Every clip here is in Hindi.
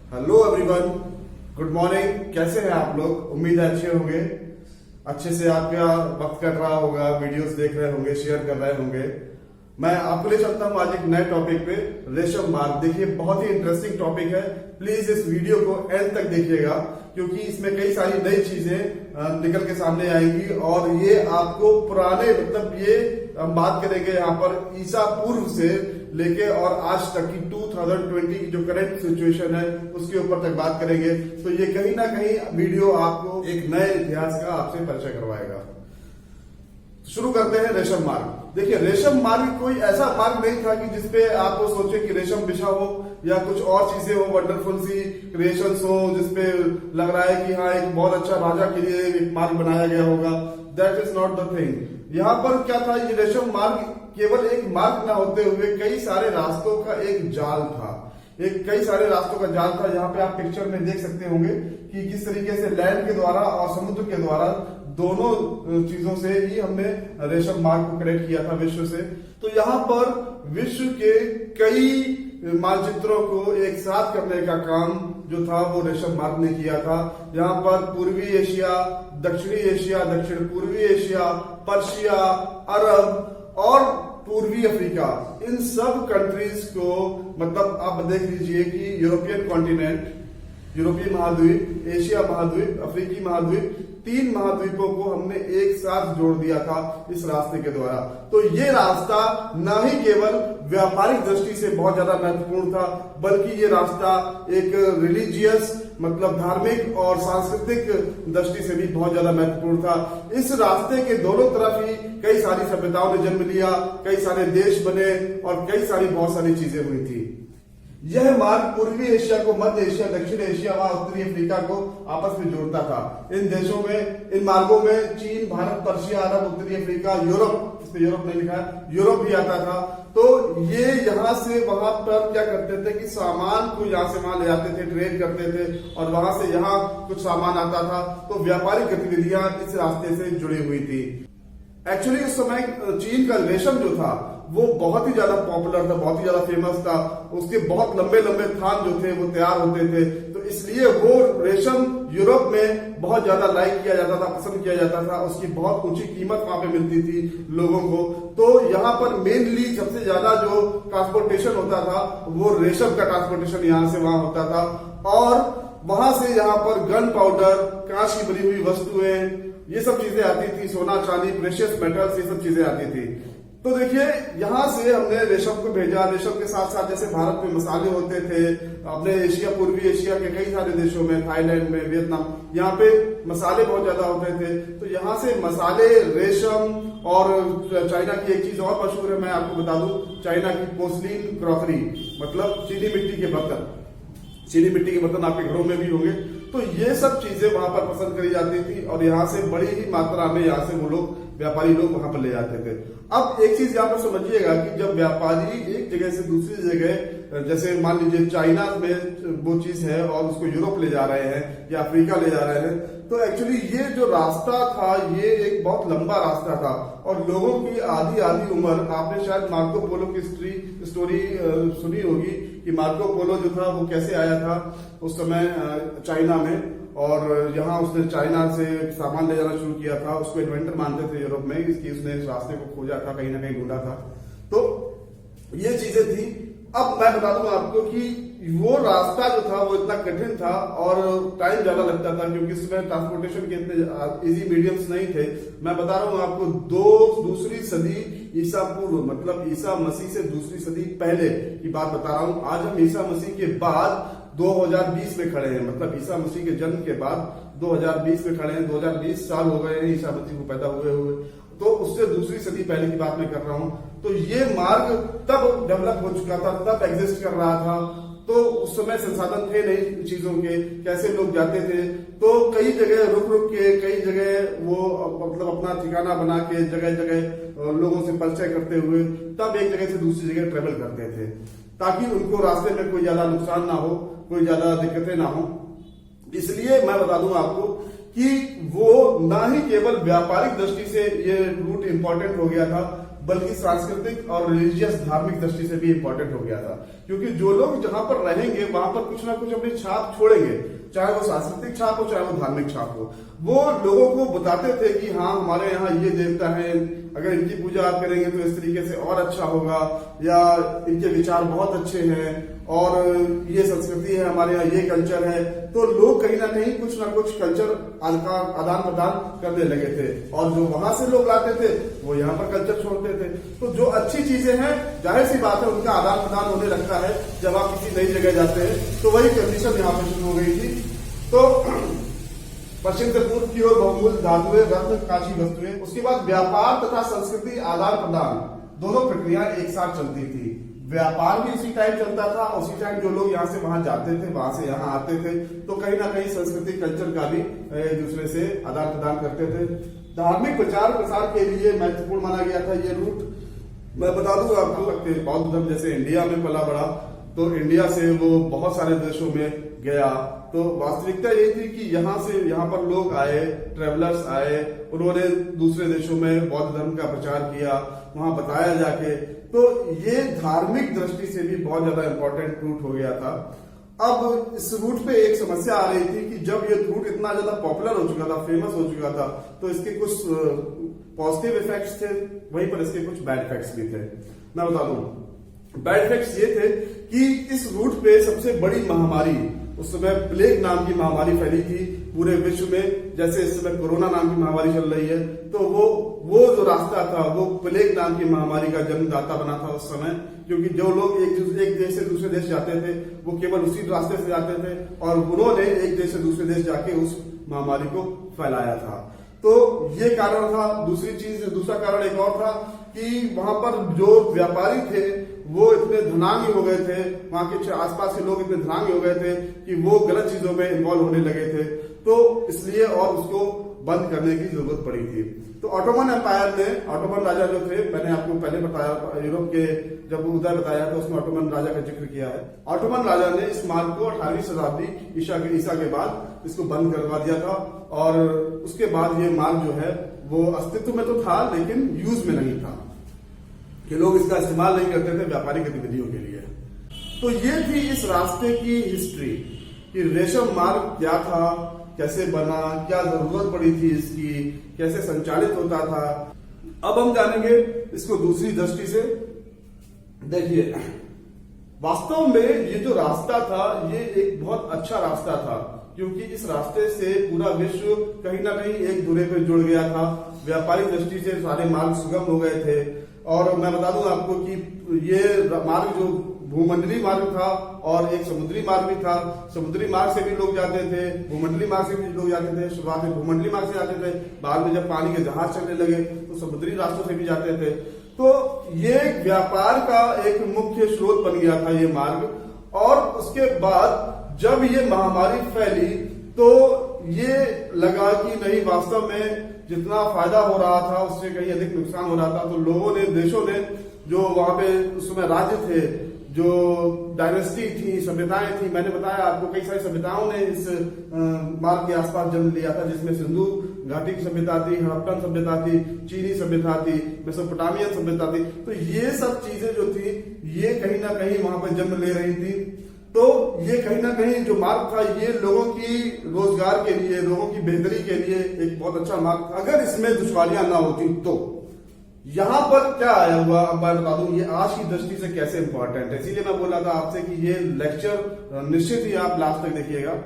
Hello everyone, good morning. कैसे हैं आप लोग? उम्मीद है अच्छे होंगे, अच्छे से आपका वक्त कट रहा होगा, वीडियोस देख रहे होंगे, शेयर कर रहे होंगे। मैं आपको ले चलता हूं आज एक नए टॉपिक पे, रेशम मार्क। देखिए, बहुत ही इंटरेस्टिंग टॉपिक है। प्लीज इस वीडियो को एंड तक देखिएगा, क्योंकि इसमें कई सारी नई चीजें निकल के सामने आएंगी और ये आपको पुराने ये हम बात करेंगे यहाँ पर ईसा पूर्व से लेके और आज तक की 2020 की जो करंट सिचुएशन है उसके ऊपर तक बात करेंगे। तो ये कहीं ना कहीं वीडियो आपको एक नए इतिहास का आपसे परिचय करवाएगा। शुरू करते हैं रेशम मार्ग। देखिए, रेशम मार्ग कोई ऐसा मार्ग नहीं था कि जिसपे आप सोचे कि रेशम बिछा हो या कुछ और चीजें हो, वंडरफुल सी क्रिएशंस हो जिसपे लग रहा है कि हाँ एक बहुत अच्छा राजा के लिए एक मार्ग बनाया गया होगा। That is not the thing. यहाँ पर क्या था, ये रेशम मार्ग केवल एक मार्ग ना होते हुए कई सारे रास्तों का एक जाल था। कई सारे रास्तों का जाल था। यहाँ पे आप पिक्चर में देख सकते होंगे कि किस तरीके से लैंड के द्वारा और समुद्र के द्वारा दोनों चीजों से ही हमने रेशम मार्ग को कनेक्ट किया था विश्व से। तो यहाँ पर विश्व के कई मानचित्रों को एक साथ करने का काम जो था वो रेशम मार्ग ने किया था। यहाँ पर पूर्वी एशिया, दक्षिणी एशिया, दक्षिण पूर्वी एशिया, पर्शिया, अरब और पूर्वी अफ्रीका, इन सब कंट्रीज को, मतलब आप देख लीजिए कि यूरोपियन कॉन्टिनेंट, यूरोपीय महाद्वीप, एशिया महाद्वीप, अफ्रीकी महाद्वीप, 3 महाद्वीपों को हमने एक साथ जोड़ दिया था इस रास्ते के द्वारा। तो ये रास्ता न ही केवल व्यापारिक दृष्टि से बहुत ज्यादा महत्वपूर्ण था, बल्कि ये रास्ता एक रिलीजियस, मतलब धार्मिक और सांस्कृतिक दृष्टि से भी बहुत ज्यादा महत्वपूर्ण था। इस रास्ते के दोनों तरफ ही कई सारी सभ्यताओं ने जन्म लिया, कई सारे देश बने और कई सारी बहुत सारी चीजें हुई थी। यह मार्ग पूर्वी एशिया को मध्य एशिया, दक्षिण एशिया व उत्तरी अफ्रीका को आपस में जोड़ता था। इन देशों में, इन मार्गों में चीन, भारत, पर्शिया, अरब, उत्तरी अफ्रीका, यूरोप, इस पे यूरोप नहीं लिखा है, यूरोप भी आता था। तो ये यहाँ से वहां पर क्या करते थे कि सामान को यहाँ से वहां ले जाते थे, ट्रेड करते थे और वहां से यहाँ कुछ सामान आता था। तो व्यापारिक गतिविधियां इस रास्ते से जुड़ी हुई थी। एक्चुअली उस समय चीन का रेशम जो था वो बहुत ही ज्यादा पॉपुलर था, बहुत ही ज्यादा फेमस था। उसके बहुत लंबे लंबे थान जो थे वो तैयार होते थे, तो इसलिए वो रेशम यूरोप में बहुत ज्यादा लाइक किया जाता था, पसंद किया जाता था। उसकी बहुत ऊंची कीमत वहां पे मिलती थी लोगों को। तो यहाँ पर मेनली सबसे ज्यादा जो ट्रांसपोर्टेशन होता था वो रेशम का ट्रांसपोर्टेशन यहाँ से वहां होता था। और वहां से यहाँ पर गन पाउडर, कांच की बनी हुई वस्तुएं, ये सब चीजें आती थी, सोना चांदी, प्रेशियस मेटल्स, ये सब चीजें आती थी। तो देखिए, यहां से हमने रेशम को भेजा। रेशम के साथ साथ जैसे भारत में मसाले होते थे, अपने एशिया, पूर्वी एशिया के कई सारे देशों में, थाईलैंड में, वियतनाम, यहाँ पे मसाले बहुत ज्यादा होते थे। तो यहाँ से मसाले, रेशम और चाइना की एक चीज और मशहूर है, मैं आपको बता दूं, चाइना की पोर्सलिन क्रॉकरी, मतलब चीनी मिट्टी के बर्तन। चीनी मिट्टी के बर्तन आपके घरों में भी होंगे। तो ये सब चीजें वहां पर पसंद करी जाती थी और यहाँ से बड़ी ही मात्रा में यहाँ से वो लोग, व्यापारी लोग वहां पर ले जाते थे। अब एक चीज यहाँ पर समझिएगा कि जब व्यापारी एक जगह से दूसरी जगह, जैसे मान लीजिए चाइना में वो चीज है और उसको यूरोप ले जा रहे हैं या अफ्रीका ले जा रहे हैं, तो एक्चुअली ये जो रास्ता था ये एक बहुत लंबा रास्ता था और लोगों की आधी आधी उम्र, आपने शायद मार्को पोलो की स्टोरी सुनी होगी कि मार्को पोलो जो था वो कैसे आया था उस समय चाइना में, और यहाँ उसने चाइना से सामान ले जाना शुरू किया था। उसको इन्वेंटर मानते थे यूरोप में, इसकी उसने इस रास्ते को खोजा था, कहीं ना कहीं ढूंढा था। तो ये चीजें थी। अब मैं बता दूं आपको कि वो रास्ता जो था वो इतना कठिन था और टाइम ज्यादा लगता था, क्योंकि इसमें ट्रांसपोर्टेशन के इतने इजी मीडियम्स नहीं थे। मैं बता रहा हूं आपको, दूसरी सदी ईसा पूर्व, मतलब ईसा मसीह से दूसरी सदी पहले की बात बता रहा हूं। आज हम ईसा मसीह के बाद 2020 में खड़े हैं, मतलब ईसा मसीह के जन्म के बाद 2020 में खड़े हैं। 2020 साल हो गए हैं ईसा मसीह को पैदा हुए। तो उससे दूसरी सदी पहले की बात मैं कर रहा हूं। तो ये मार्ग तब डेवलप हो चुका था, तब एग्जिस्ट कर रहा था। तो उस समय संसाधन थे नहीं चीजों के, कैसे लोग जाते थे। तो कई जगह रुक रुक के, कई जगह वो मतलब अपना ठिकाना बना के, जगह जगह लोगों से परिचय करते हुए तब एक जगह से दूसरी जगह ट्रेवल करते थे, ताकि उनको रास्ते में कोई ज्यादा नुकसान ना हो, कोई ज्यादा दिक्कतें ना हो। इसलिए मैं बता दूं आपको कि वो ना ही केवल व्यापारिक दृष्टि से ये रूट इंपॉर्टेंट हो गया था, बल्कि सांस्कृतिक और रिलीजियस धार्मिक दृष्टि से भी इंपॉर्टेंट हो गया था, क्योंकि जो लोग जहां पर रहेंगे वहां पर कुछ ना कुछ अपनी छाप छोड़ेंगे, चाहे वो सांस्कृतिक छाप हो चाहे वो धार्मिक छाप हो। वो लोगों को बताते थे कि हाँ हमारे यहाँ ये देवता है, अगर इनकी पूजा आप करेंगे तो इस तरीके से और अच्छा होगा, या इनके विचार बहुत अच्छे हैं और ये संस्कृति है हमारे यहाँ, ये कल्चर है। तो लोग कहीं ना कहीं कुछ ना कुछ कल्चर आदान प्रदान करने लगे थे, और जो वहां से लोग लाते थे वो यहाँ पर कल्चर छोड़ते थे। तो जो अच्छी चीजें हैं जाहिर सी बात है उनका आदान प्रदान होने लगता है। जब आप किसी नई जगह जाते हैं तो वही कंडीशन यहाँ पर शुरू हो गई थी। तो पश्चिम से पूर्व की ओर बहुमूल्य धातुएं, रत्न, कांची वस्तुएं, उसके बाद व्यापार तथा संस्कृति आदान प्रदान, दोनों प्रक्रिया एक साथ चलती थी। व्यापार भी उसी टाइम चलता था, उसी टाइम जो लोग यहाँ से वहां जाते थे, वहां से यहाँ आते थे, तो कहीं ना कहीं संस्कृति कल्चर का भी एक दूसरे से आदान प्रदान करते थे। धार्मिक प्रचार प्रसार के लिए महत्वपूर्ण माना गया था ये रूट। मैं बता दूं आपको, बौद्ध धर्म जैसे इंडिया में पला बढ़ा, तो इंडिया से वो बहुत सारे देशों में गया। तो वास्तविकता यही थी कि यहाँ पर लोग आए, ट्रेवलर्स आए, उन्होंने दूसरे देशों में बौद्ध धर्म का प्रचार किया, वहां बताया जाके। तो ये धार्मिक दृष्टि से भी बहुत ज्यादा इंपॉर्टेंट रूट हो गया था। अब इस रूट पे एक समस्या आ रही थी कि जब ये रूट इतना ज्यादा पॉपुलर हो चुका था, फेमस हो चुका था, तो इसके कुछ पॉजिटिव इफेक्ट्स थे, वहीं पर इसके कुछ बैड इफेक्ट्स भी थे। मैं बता दूं, बैड इफेक्ट्स ये थे कि इस रूट पे सबसे बड़ी महामारी उस समय प्लेग नाम की महामारी फैली थी पूरे विश्व में। जैसे इस समय कोरोना नाम की महामारी चल रही है, तो वो जो रास्ता था वो प्लेग नाम की महामारी का जन्मदाता बना था उस समय, क्योंकि जो लोग एक देश से दूसरे देश जाते थे वो केवल उसी रास्ते से जाते थे, और उन्होंने एक देश से दूसरे देश जाके उस महामारी को फैलाया था। तो ये कारण था। दूसरा कारण एक और था कि वहां पर जो व्यापारी थे वो इतने धनांगी हो गए थे, वहां के आसपास के लोग इतने धनांगी हो गए थे कि वो गलत चीजों में इन्वॉल्व होने लगे थे, तो इसलिए और उसको बंद करने की जरूरत पड़ी थी। तो ऑटोमन एम्पायर ने, ऑटोमन राजा जो थे, मैंने आपको पहले बताया, यूरोप के जब उदय बताया तो उसमें ऑटोमन राजा का जिक्र किया है। ऑटोमन राजा ने इस मार्ग को 18वीं शताब्दी ईसा के बाद इसको बंद करवा दिया था, और उसके बाद ये मार्ग जो है वो अस्तित्व में तो था लेकिन यूज में नहीं था, कि लोग इसका इस्तेमाल नहीं करते थे व्यापारिक गतिविधियों के लिए। तो ये थी इस रास्ते की हिस्ट्री कि रेशम मार्ग क्या था, कैसे बना, क्या जरूरत पड़ी थी इसकी, कैसे संचालित होता था। अब हम जानेंगे इसको दूसरी दृष्टि से। देखिए, वास्तव में ये जो रास्ता था ये एक बहुत अच्छा रास्ता था, क्योंकि इस रास्ते से पूरा विश्व कहीं ना कहीं एक दूरे पे जुड़ गया था। व्यापारिक दृष्टि से सारे मार्ग सुगम हो गए थे। और मैं बता दूं आपको कि ये मार्ग जो भूमंडलीय मार्ग था और एक समुद्री मार्ग भी था। समुद्री मार्ग से भी लोग जाते थे, भूमंडलीय मार्ग से भी लोग जाते थे। शुरुआत में भूमंडलीय मार्ग से जाते थे, बाद में जब पानी के जहाज चलने लगे तो समुद्री रास्तों से भी जाते थे। तो ये व्यापार का एक मुख्य स्रोत बन गया था ये मार्ग। और उसके बाद जब ये महामारी फैली तो ये लगा कि नहीं, वास्तव में जितना फायदा हो रहा था उससे कहीं अधिक नुकसान हो रहा था। तो लोगों ने, देशों ने, जो वहां पे उस समय राज्य थे, जो डायनेस्टी थी, सभ्यताएं थी, मैंने बताया आपको कई सारी सभ्यताओं ने इस मार्ग के आसपास जन्म लिया था, जिसमें सिंधु घाटी की सभ्यता थी, हड़प्पन सभ्यता थी, चीनी सभ्यता थी, मेसोपोटामियन सभ्यता थी। तो ये सब चीजें जो थी ये कहीं ना कहीं वहां पर जन्म ले रही थी। तो ये कहीं ना कहीं जो मार्ग था ये लोगों की रोजगार के लिए, लोगों की बेहतरी के लिए एक बहुत अच्छा मार्ग था। अगर इसमें दुश्वारियां ना होती तो यहां पर क्या आया हुआ, अब मैं बता दूं ये आज की दृष्टि से कैसे इंपॉर्टेंट है। इसीलिए मैं बोला था आपसे कि ये लेक्चर निश्चित ही आप लास्ट तक देखिएगा।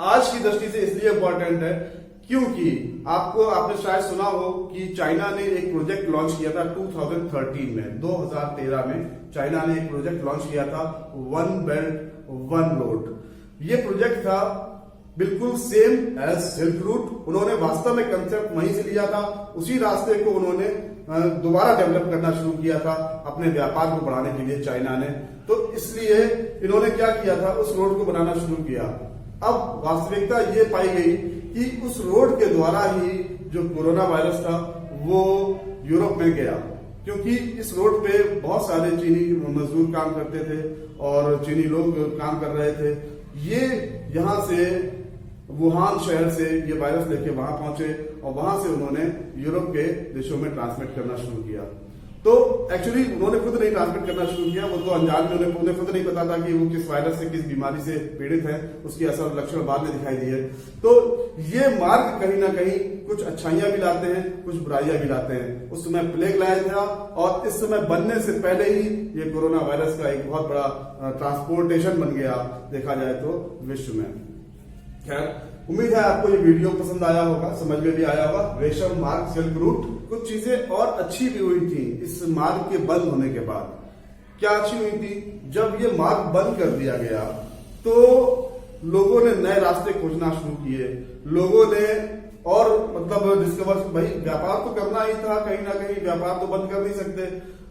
आज की दृष्टि से इसलिए इंपॉर्टेंट है क्योंकि आपने शायद सुना हो कि चाइना ने एक प्रोजेक्ट लॉन्च किया था 2013 में, 2013 में चाइना ने एक प्रोजेक्ट लॉन्च किया था, वन बेल्ट वन रोड। ये प्रोजेक्ट था बिल्कुल सेम एज सिल्क रूट। उन्होंने वास्तव में कंसेप्ट वहीं से लिया था, उसी रास्ते को उन्होंने दोबारा डेवलप करना शुरू किया था अपने व्यापार को बढ़ाने के लिए चाइना ने। तो इसलिए इन्होंने क्या किया था, उस रोड को बनाना शुरू किया। अब वास्तविकता ये पाई गई कि उस रोड के द्वारा ही जो कोरोना वायरस था वो यूरोप में गया, क्योंकि इस रोड पे बहुत सारे चीनी मजदूर काम करते थे और चीनी लोग काम कर रहे थे। ये यहाँ से वुहान शहर से ये वायरस लेके वहां पहुंचे और वहां से उन्होंने यूरोप के देशों में ट्रांसमिट करना शुरू किया। तो एक्चुअली उन्होंने खुद नहीं ट्रांसमिट करना शुरू किया, वो तो अनजान में उन्हें खुद नहीं पता था कि वो किस वायरस से, किस बीमारी से पीड़ित है। उसकी असर लक्षण बाद में दिखाई दिए। तो ये मार्ग कहीं ना कहीं कुछ अच्छाइयां भी लाते हैं, कुछ बुराइयां भी लाते हैं। उस समय प्लेग लाया था और इस समय बनने से पहले ही ये कोरोना वायरस का एक बहुत बड़ा ट्रांसपोर्टेशन बन गया देखा जाए तो विश्व में। खैर, उम्मीद है आपको ये वीडियो पसंद आया होगा, समझ में भी आया होगा। रेशम मार्ग, सिल्क रूट, कुछ चीजें और अच्छी भी हुई थी इस मार्ग के बंद होने के बाद। क्या अच्छी हुई थी? जब ये मार्ग बंद कर दिया गया तो लोगों ने नए रास्ते खोजना शुरू किए। लोगों ने और मतलब डिस्कवर, भाई व्यापार तो करना ही था, कहीं ना कहीं व्यापार तो बंद कर नहीं सकते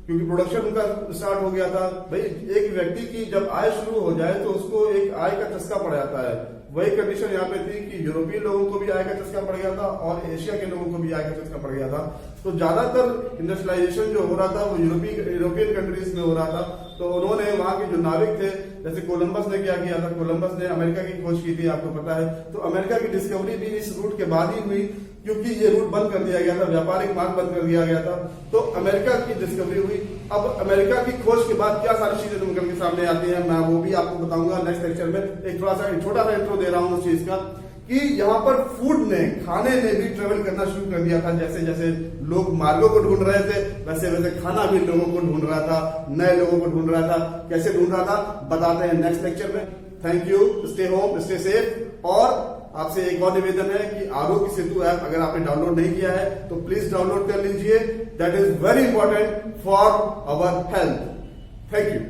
क्योंकि प्रोडक्शन उनका स्टार्ट हो गया था। भाई एक व्यक्ति की जब आय शुरू हो जाए तो उसको एक आय का चस्का पड़ जाता है। वही कंडीशन यहाँ पे थी कि यूरोपीय लोगों को भी आय का चस्का पड़ गया था और एशिया के लोगों को भी आय का चस्का पड़ गया था। तो ज्यादातर इंडस्ट्रियलाइजेशन जो हो रहा था वो यूरोपियन कंट्रीज में हो रहा था। तो उन्होंने वहां के जो नाविक थे, जैसे कोलंबस ने क्या किया था, कोलंबस ने अमेरिका की खोज की थी, आपको पता है। तो अमेरिका की डिस्कवरी भी इस रूट के बाद ही हुई क्योंकि ये रूट बंद कर दिया गया था, व्यापारिक मार्ग बंद कर दिया गया था। तो अमेरिका की डिस्कवरी हुई। अब अमेरिका की खोज के बाद क्या सारी चीजें निकल के सामने आती हैं, मैं वो भी आपको बताऊंगा नेक्स्ट लेक्चर में। एक छोटा सा इंट्रो दे रहा हूं उस चीज का कि यहाँ पर फूड ने, खाने ने भी ट्रेवल करना शुरू कर दिया था। जैसे जैसे लोग मार्गों को ढूंढ रहे थे वैसे वैसे खाना भी लोगों को ढूंढ रहा था, नए लोगों को ढूंढ रहा था। कैसे ढूंढ रहा था बताते हैं नेक्स्ट लेक्चर में। Thank you, stay home, stay safe. और आपसे एक और निवेदन है कि आरोग्य सेतु ऐप अगर आपने डाउनलोड नहीं किया है तो प्लीज डाउनलोड कर लीजिए। That is very important for our health. Thank you.